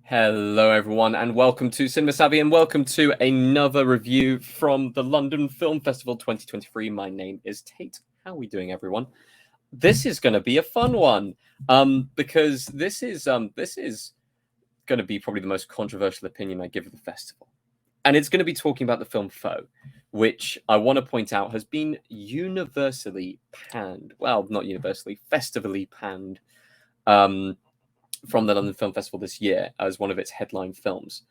Hello, everyone, and welcome to Cinema Savvy, and welcome to another review from the London Film Festival 2023. My name is Tate. How are we doing, everyone? This is going to be a fun one, because this is going to be probably the most controversial opinion I give of the festival, and it's going to be talking about the film Foe, which I want to point out has been universally panned. Well, not universally, festivally panned. From the London Film Festival this year as one of its headline films.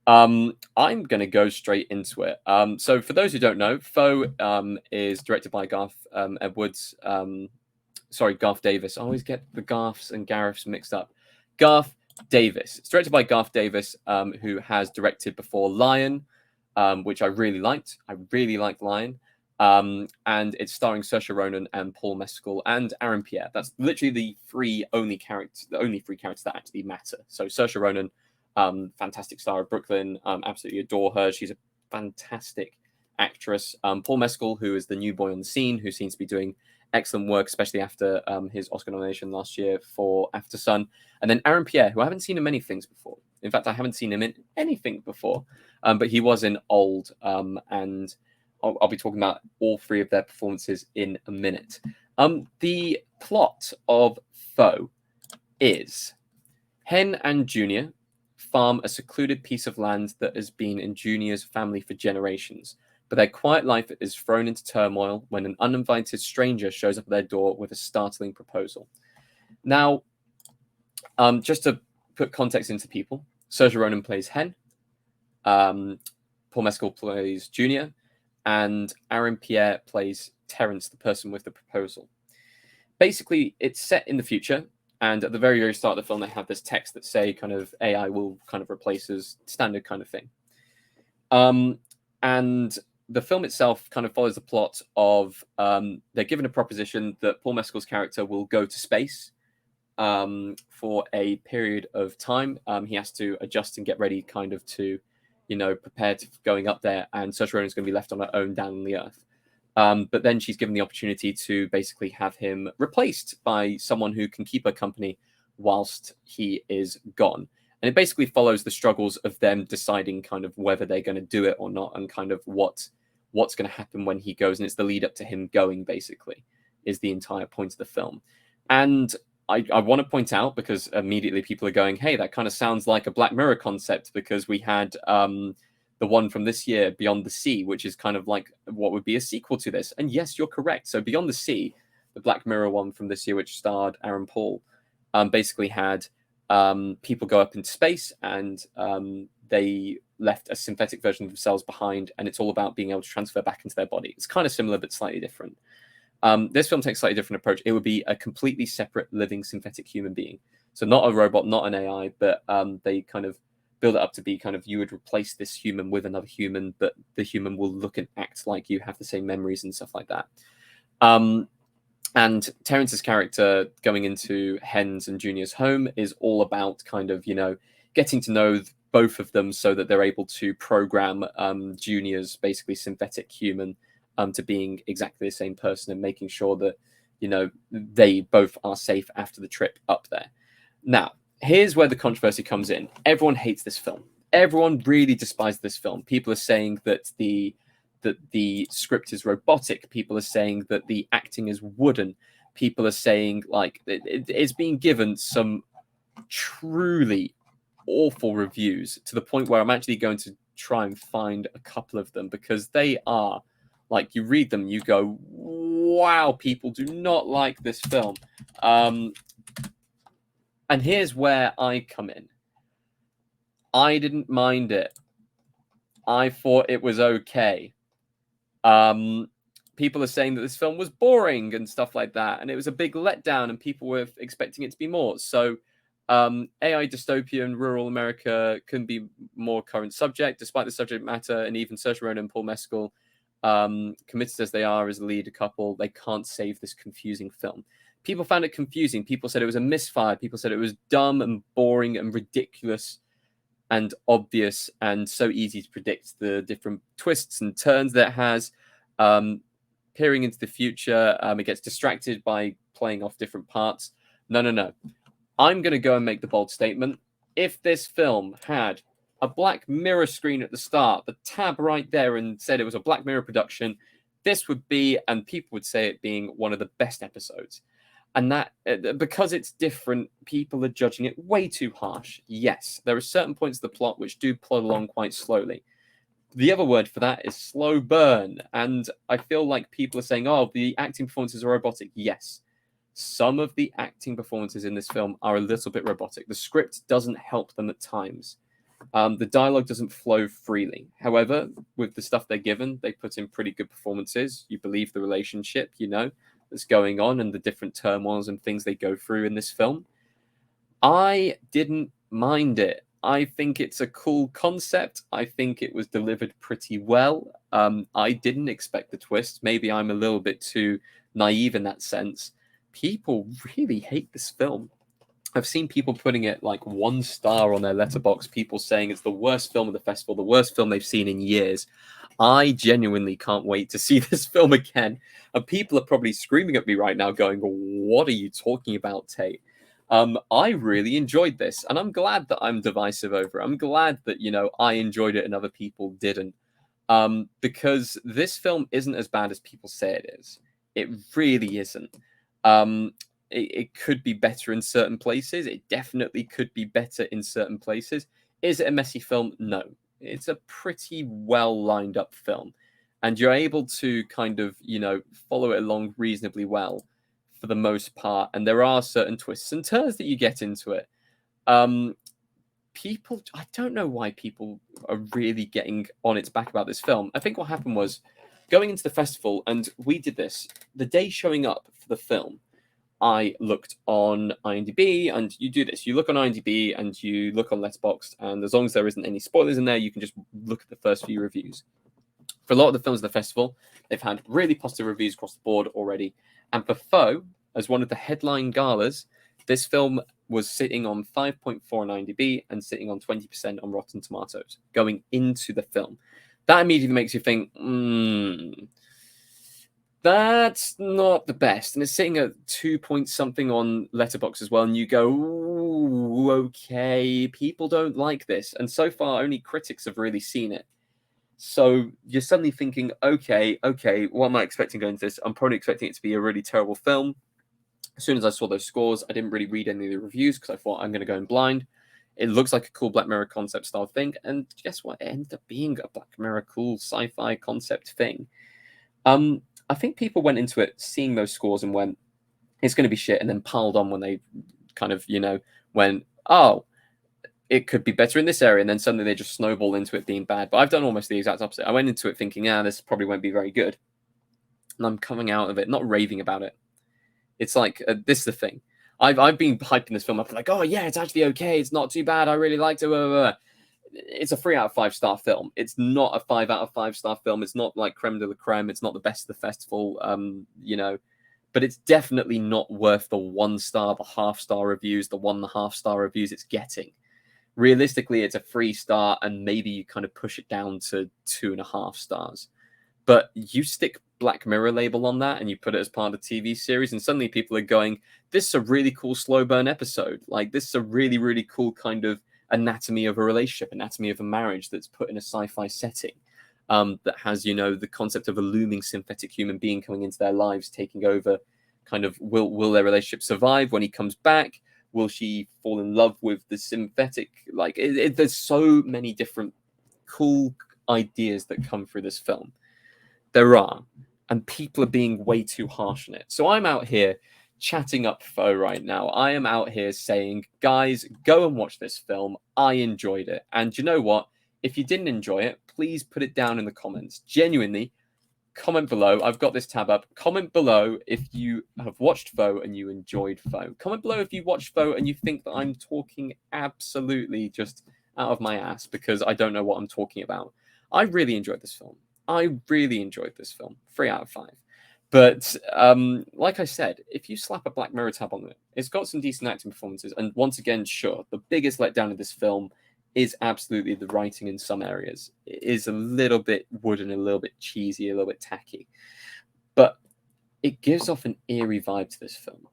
I'm going to go straight into it. So, for those who don't know, Foe is directed by Garth Edwards. Garth Davis. I always get the Garths and Gareths mixed up. Garth Davis. It's directed by Garth Davis, who has directed before Lion, which I really liked. I really liked Lion. And it's starring Saoirse Ronan and Paul Mescal and Aaron Pierre. That's literally the only three characters that actually matter. So Saoirse Ronan, fantastic star of Brooklyn, absolutely adore her. She's a fantastic actress. Paul Mescal, who is the new boy on the scene, who seems to be doing excellent work, especially after his Oscar nomination last year for After Sun. And then Aaron Pierre, who I haven't seen in many things before. In fact, I haven't seen him in anything before, but he was in Old, and I'll be talking about all three of their performances in a minute. The plot of Foe is Hen and Junior farm a secluded piece of land that has been in Junior's family for generations, but their quiet life is thrown into turmoil when an uninvited stranger shows up at their door with a startling proposal. Now, just to put context into people, Saoirse Ronan plays Hen, Paul Mescal plays Junior, and Aaron Pierre plays Terence, the person with the proposal. Basically, it's set in the future, and at the very, very start of the film, they have this text that say kind of AI will kind of replace us, standard kind of thing. And the film itself kind of follows the plot of they're given a proposition that Paul Mescal's character will go to space for a period of time. He has to adjust and get ready kind of to prepared for going up there, and Saoirse Ronan is going to be left on her own down on the Earth. But then she's given the opportunity to basically have him replaced by someone who can keep her company whilst he is gone. And it basically follows the struggles of them deciding kind of whether they're going to do it or not, and kind of what's going to happen when he goes. And it's the lead up to him going, basically, is the entire point of the film. And I want to point out, because immediately people are going, hey, that kind of sounds like a Black Mirror concept, because we had the one from this year, Beyond the Sea, which is kind of like what would be a sequel to this. And yes, you're correct. So Beyond the Sea, the Black Mirror one from this year, which starred Aaron Paul, basically had people go up into space, and they left a synthetic version of themselves behind, and it's all about being able to transfer back into their body. It's kind of similar, but slightly different. This film takes a slightly different approach. It would be a completely separate living synthetic human being. So not a robot, not an AI, but they kind of build it up to be kind of, you would replace this human with another human, but the human will look and act like you, have the same memories and stuff like that. And Terence's character going into Hen's and Junior's home is all about kind of, getting to know both of them so that they're able to program Junior's basically synthetic human to being exactly the same person, and making sure that they both are safe after the trip up there. Now, here's where the controversy comes in. Everyone hates this film. Everyone really despises this film. People are saying that the script is robotic. People are saying that the acting is wooden. People are saying like it's being given some truly awful reviews, to the point where I'm actually going to try and find a couple of them, because they are like, you read them, you go, wow, people do not like this film. And here's where I come in. I didn't mind it. I thought it was okay. People are saying that this film was boring and stuff like that, and it was a big letdown, and people were expecting it to be more. So AI dystopia in rural America can be more current subject, despite the subject matter, and even Saoirse Ronan and Paul Mescal, committed as they are as a lead couple, they can't save this confusing film. People found it confusing. People said it was a misfire. People said it was dumb and boring and ridiculous and obvious, and so easy to predict the different twists and turns that it has. Peering into the future, it gets distracted by playing off different parts. No. I'm going to go and make the bold statement. if this film had a Black Mirror screen at the start, the tab right there, and said it was a Black Mirror production, this would be, and people would say it being one of the best episodes. And that, because it's different, people are judging it way too harsh. Yes, there are certain points of the plot which do plod along quite slowly. The other word for that is slow burn. And I feel like people are saying, oh, the acting performances are robotic. Yes, some of the acting performances in this film are a little bit robotic. The script doesn't help them at times. The dialogue doesn't flow freely. However, with the stuff they're given, they put in pretty good performances. You believe the relationship, that's going on and the different turmoils and things they go through in this film. I didn't mind it. I think it's a cool concept. I think it was delivered pretty well. I didn't expect the twist. Maybe I'm a little bit too naive in that sense. People really hate this film. I've seen people putting it like 1 star on their letterbox, people saying it's the worst film of the festival, the worst film they've seen in years. I genuinely can't wait to see this film again. And people are probably screaming at me right now going, what are you talking about, Tate? I really enjoyed this, and I'm glad that I'm divisive over it. I'm glad that, I enjoyed it and other people didn't. Because this film isn't as bad as people say it is. It really isn't. It could be better in certain places. It definitely could be better in certain places. Is it a messy film? No. It's a pretty well lined up film. And you're able to kind of, follow it along reasonably well for the most part. And there are certain twists and turns that you get into it. People, I don't know why people are really getting on its back about this film. I think what happened was going into the festival, and we did this, the day showing up for the film, I looked on IMDb, and you do this. You look on IMDb and you look on Letterboxd, and as long as there isn't any spoilers in there, you can just look at the first few reviews. For a lot of the films at the festival, they've had really positive reviews across the board already. And for Foe, as one of the headline galas, this film was sitting on 5.4 on IMDb and sitting on 20% on Rotten Tomatoes going into the film. That immediately makes you think, that's not the best. And it's sitting at 2 point something on Letterboxd as well. And you go, ooh, okay, people don't like this. And so far, only critics have really seen it. So you're suddenly thinking, okay, what am I expecting going into this? I'm probably expecting it to be a really terrible film. As soon as I saw those scores, I didn't really read any of the reviews because I thought I'm going to go in blind. It looks like a cool Black Mirror concept style thing. And guess what? It ended up being a Black Mirror cool sci-fi concept thing. I think people went into it seeing those scores and went, it's going to be shit, and then piled on when they kind of, went, oh, it could be better in this area, and then suddenly they just snowball into it being bad. But I've done almost the exact opposite. I went into it thinking, this probably won't be very good. And I'm coming out of it not raving about it. It's like, this is the thing. I've been hyping this film up like, oh yeah, it's actually okay. It's not too bad. I really liked it. It's a 3 out of 5 star film. It's not a 5 out of 5 star film. It's not like creme de la creme. It's not the best of the festival, but it's definitely not worth the 1 star, the half-star reviews, the 1.5 star reviews it's getting. Realistically, it's a 3 star, and maybe you kind of push it down to 2.5 stars. But you stick Black Mirror label on that and you put it as part of the TV series, and suddenly people are going, this is a really cool slow burn episode. Like, this is a really, really cool kind of anatomy of a relationship, anatomy of a marriage that's put in a sci-fi setting, that has, the concept of a looming synthetic human being coming into their lives, taking over. Kind of, will their relationship survive when he comes back? Will she fall in love with the synthetic? Like, there's so many different cool ideas that come through this film. There are, and people are being way too harsh on it. So I'm out here chatting up Foe right now. I am out here saying, guys, go and watch this film. I enjoyed it. And you know what? If you didn't enjoy it, please put it down in the comments. Genuinely, comment below. I've got this tab up. Comment below if you have watched Foe and you enjoyed Foe. Comment below if you watched Foe and you think that I'm talking absolutely just out of my ass because I don't know what I'm talking about. I really enjoyed this film. 3 out of 5. But like I said, if you slap a Black Mirror tab on it, it's got some decent acting performances. And once again, sure, the biggest letdown of this film is absolutely the writing in some areas. It is a little bit wooden, a little bit cheesy, a little bit tacky. But it gives off an eerie vibe to this film.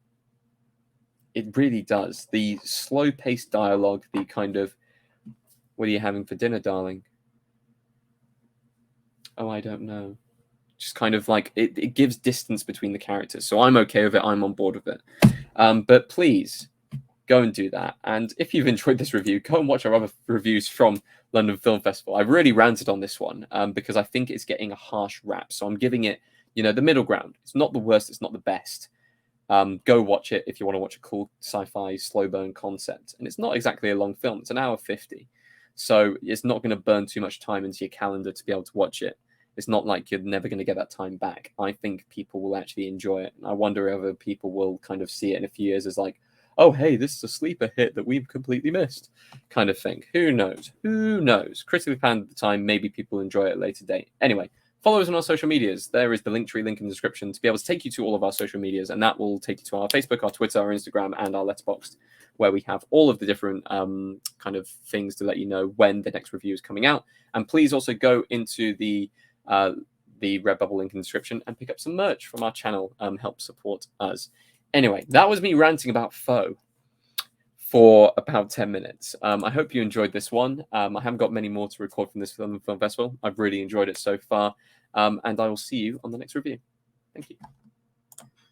It really does. The slow-paced dialogue, the kind of, what are you having for dinner, darling? Oh, I don't know. Just kind of like it gives distance between the characters. So I'm okay with it. I'm on board with it. But please go and do that. And if you've enjoyed this review, go and watch our other reviews from London Film Festival. I've really ranted on this one because I think it's getting a harsh rap. So I'm giving it, the middle ground. It's not the worst. It's not the best. Go watch it if you want to watch a cool sci-fi slow burn concept. And it's not exactly a long film. It's an hour 50. So it's not going to burn too much time into your calendar to be able to watch it. It's not like you're never going to get that time back. I think people will actually enjoy it. And I wonder if other people will kind of see it in a few years as like, oh, hey, this is a sleeper hit that we've completely missed kind of thing. Who knows? Who knows? Critically panned at the time. Maybe people enjoy it at a later date. Anyway, follow us on our social medias. There is the Linktree link in the description to be able to take you to all of our social medias. And that will take you to our Facebook, our Twitter, our Instagram, and our Letterboxd, where we have all of the different kind of things to let you know when the next review is coming out. And please also go into the Redbubble link in the description and pick up some merch from our channel. Help support us. Anyway, that was me ranting about Foe for about 10 minutes. I hope you enjoyed this one. I haven't got many more to record from this film festival. I've really enjoyed it so far. And I will see you on the next review. Thank you.